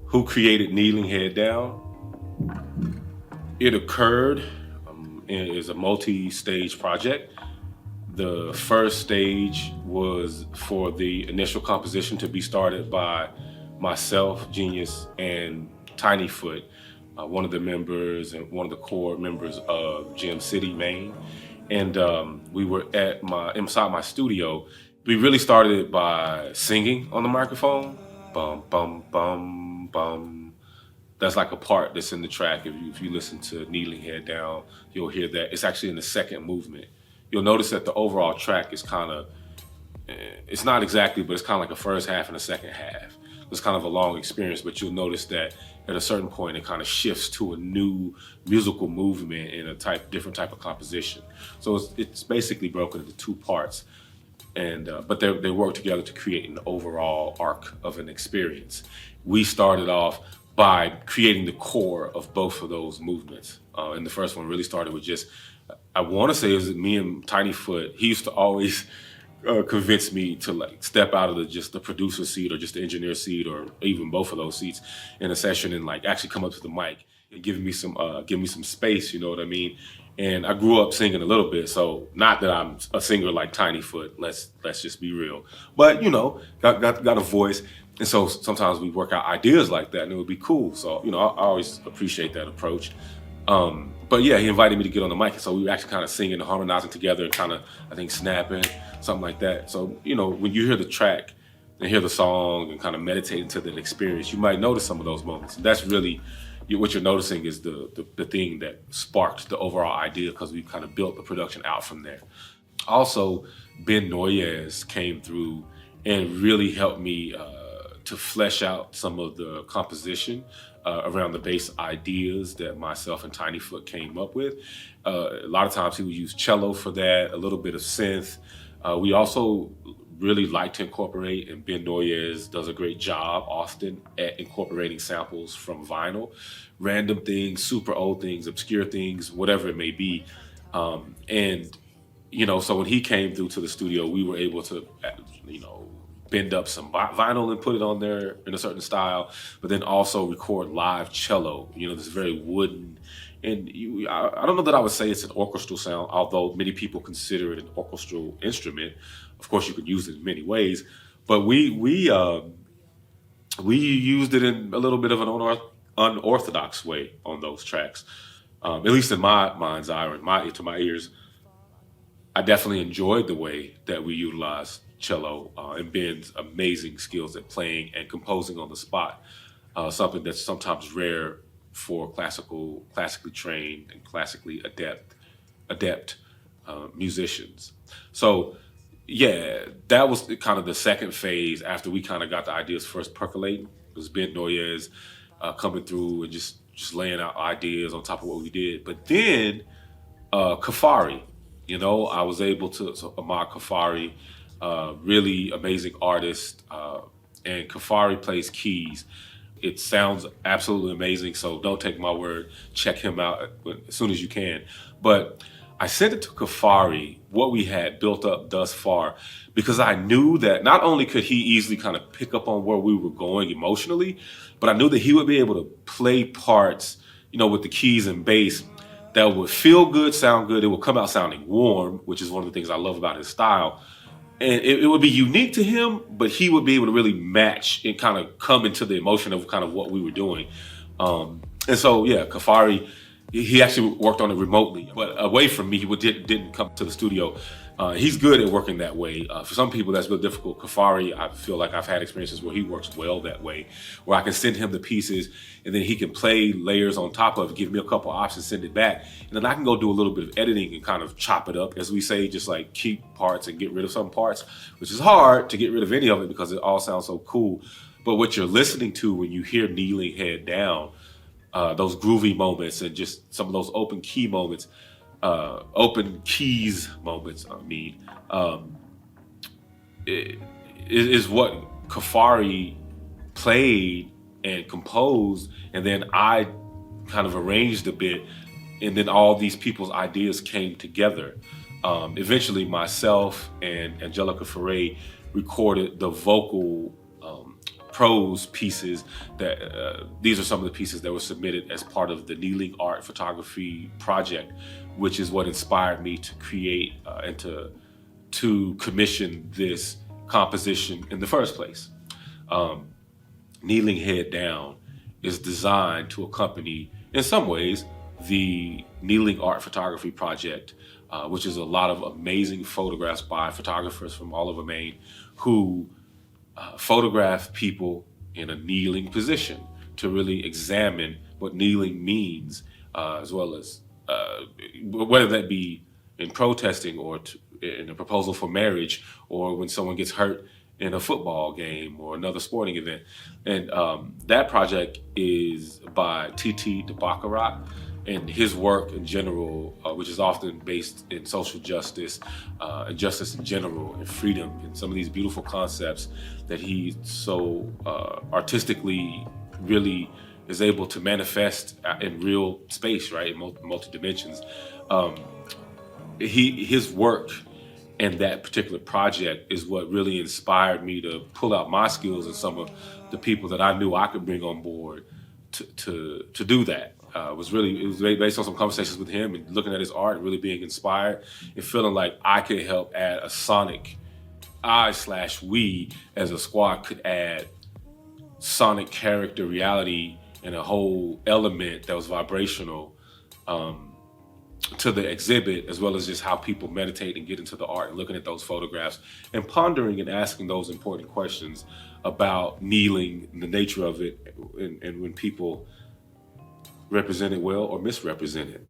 Who created Kneeling Head Down? It occurred is a multi-stage project. The first stage was for the initial composition to be started by myself, Genius, and Tinyfoot, one of the members and one of the core members of CITY Maine. And we were inside my studio. We really started it by singing on the microphone. Bum, bum, bum, bum. That's like a part that's in the track. If you listen to Kneeling Head Down, you'll hear that. It's actually in the second movement. You'll notice that the overall track is kind of, it's not exactly, but it's kind of like a first half and a second half. It's kind of a long experience, but you'll notice that at a certain point, it kind of shifts to a new musical movement in a different type of composition. So it's basically broken into two parts, and but they work together to create an overall arc of an experience. We started off by creating the core of both of those movements. And the first one really started with just, I want to say it was me and Tinyfoot. He used to always convince me to like step out of just the producer seat or just the engineer seat or even both of those seats in a session and like actually come up to the mic and give me some space, you know what I mean? And I grew up singing a little bit, so not that I'm a singer like Tinyfoot, let's just be real. But you know, got a voice. And so sometimes we work out ideas like that and it would be cool. So, you know, I always appreciate that approach. But yeah, he invited me to get on the mic. And so we were actually kind of singing and harmonizing together and kind of, I think, snapping, something like that. So, you know, when you hear the track and hear the song and kind of meditate into that experience, you might notice some of those moments. And that's really what you're noticing is the thing that sparked the overall idea because we kind of built the production out from there. Also, Ben Noyes came through and really helped me to flesh out some of the composition around the bass ideas that myself and Tinyfoot came up with. A lot of times he would use cello for that, a little bit of synth. We also really like to incorporate, and Ben Noyes does a great job often at incorporating samples from vinyl, random things, super old things, obscure things, whatever it may be. And, you know, so when he came through to the studio, we were able to, you know, bend up some vinyl and put it on there in a certain style, but then also record live cello, you know, this very wooden, and I don't know that I would say it's an orchestral sound, although many people consider it an orchestral instrument. Of course, you could use it in many ways, but we used it in a little bit of an unorthodox way on those tracks, at least in my mind's eye or to my ears. I definitely enjoyed the way that we utilized cello and Ben's amazing skills at playing and composing on the spot, something that's sometimes rare for classically trained and classically adept musicians. So yeah, that was kind of the second phase after we kind of got the ideas first percolating. It was Ben Noyes coming through and just laying out ideas on top of what we did. But then Kafari, you know, I was able to, so Ahmad Kafari, really amazing artist, and Kafari plays keys. It sounds absolutely amazing, so don't take my word. Check him out as soon as you can. But I sent it to Kafari, what we had built up thus far, because I knew that not only could he easily kind of pick up on where we were going emotionally, but I knew that he would be able to play parts, you know, with the keys and bass that would feel good, sound good. It would come out sounding warm, which is one of the things I love about his style. And it would be unique to him, but he would be able to really match and kind of come into the emotion of kind of what we were doing. And so, yeah, Kafari, he actually worked on it remotely, but away from me. He didn't come to the studio. He's good at working that way. For some people, that's real difficult. Kafari, I feel like I've had experiences where he works well that way, where I can send him the pieces and then he can play layers on top of it, give me a couple options, send it back. And then I can go do a little bit of editing and kind of chop it up, as we say, just like keep parts and get rid of some parts, which is hard to get rid of any of it because it all sounds so cool. But what you're listening to when you hear Kneeling Head Down, those groovy moments and just some of those open keys moments, is what Kafari played and composed, and then I kind of arranged a bit, and then all these people's ideas came together. Eventually myself and Angelica Ferre recorded the vocal prose pieces that these are some of the pieces that were submitted as part of the Kneeling Art Photography Project, which is what inspired me to create and to commission this composition in the first place. Kneeling Head Down is designed to accompany, in some ways, the Kneeling Art Photography Project, which is a lot of amazing photographs by photographers from all over Maine who photograph people in a kneeling position to really examine what kneeling means, as well as whether that be in protesting or in a proposal for marriage, or when someone gets hurt in a football game or another sporting event. And that project is by T.T. DeBaccarat, and his work in general, which is often based in social justice and justice in general and freedom and some of these beautiful concepts that he so artistically really is able to manifest in real space, right, in multi dimensions. His work and that particular project is what really inspired me to pull out my skills and some of the people that I knew I could bring on board to do that. It was based on some conversations with him and looking at his art and really being inspired and feeling like I could help add a sonic, we as a squad could add sonic character reality and a whole element that was vibrational to the exhibit, as well as just how people meditate and get into the art and looking at those photographs and pondering and asking those important questions about kneeling and the nature of it, and when people represent it well or misrepresent it.